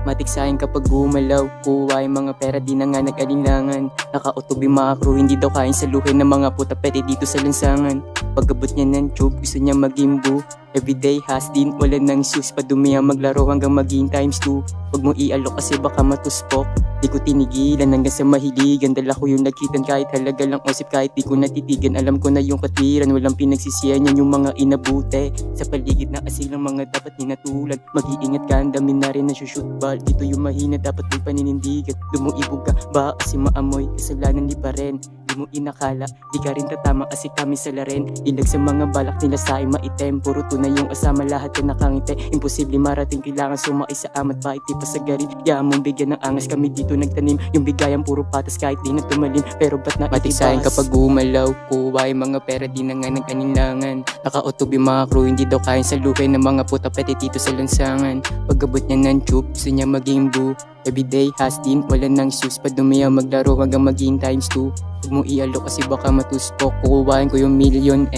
Matiksahin kapag gumalaw, kuha yung mga pera di na nga nag-alinlangan. Nakautob yung mga crew, hindi daw kain sa luhin ng mga puta pwede dito sa lansangan. Pagkabot niya ng tube, gusto niya maging boo. Everyday has din, wala nang sus, padumi ang maglaro hanggang maging ×2. Huwag mo ialok kasi baka matuspok. Di ko tinigilan hanggang sa mahiligan. Dala ko yung nagkitan kahit halaga lang osip, kahit di ko natitigan. Alam ko na yung katwiran, walang pinagsisiyan yan yung mga inabuti. Sa paligid na asilang mga dapat hinatulan. Mag-iingat ka, ang dami na rin na shoot ball. Dito yung mahina, dapat may paninindigan. Lumuibog ka, ba kasi maamoy, kasalanan di pa rin. Di mo inakala, di ka rin tatama kasi kami sala rin. Ilag sa mga balak nila sa maitem. Puro tunay yung asama, lahat na nakangiti. Imposible marating, kailangan sumakay sa amat. Bakit di pa sa garit, yaman mong bigyan ng angas. Kami dito nagtanim, yung bigayan puro patas kahit di na tumalim. Pero ba't na matiksahin kapag gumalaw, kuha yung mga pera di na nga nag-aninlangan. Nakautob yung mga crew, hindi daw kain sa luhin ng mga puta pwede dito sa lansangan. Pagkabot niya ng tube, gusto niya maging boo. Everyday has din, wala nang shoes, padumi ang maglaro hanggang maging ×2. Huwag mo ialok kasi baka matuspok, kukuhain ko yung million,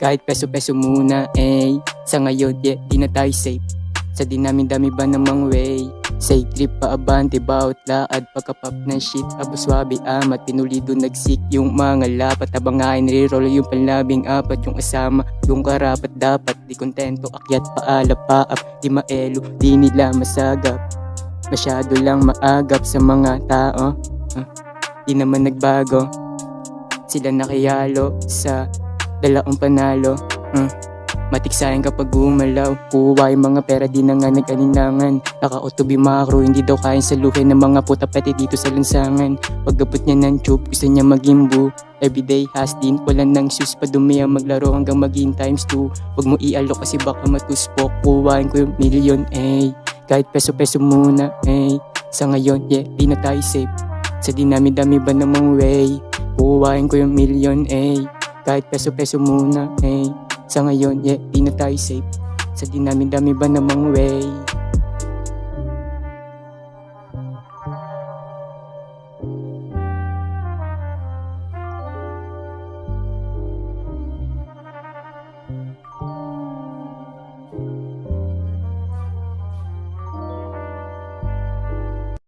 kahit peso-peso muna, sa ngayon, di na tayo safe. Sa dinami-dami ba namang way? Safe trip pa abante, bawat laad, pagkapap ng shit, abuswabe amat, pinulido nagsik yung mga lapat, habang ngayon nire-roll yung panlabing apat, yung asama, yung karapat dapat, di kontento, akyat paala paap, di maelo, di nila masagap. Masyado lang maagap sa mga tao, di naman nagbago. Sila nakiyalo sa dalaong panalo. Matiksahin kapag gumalaw, kuha yung mga pera di na nga nag-aninlangan. Nakautob yung mga crew, hindi daw kain sa luhin ng mga puta pwede dito sa lansangan. Pagkabot niya ng tube, gusto niya maging boo. Everyday has din, wala nang sus, padumi ang maglaro hanggang maging ×2. Huwag mo ialok kasi baka matuspok, kuhain ko yung million, kahit peso-peso muna, sa ngayon, di na tayo safe. Sa dinami-dami ba namang way, kuhain ko yung million, kahit peso-peso muna, sa ngayon, di na tayo safe. Sa dinami-dami ba namang way.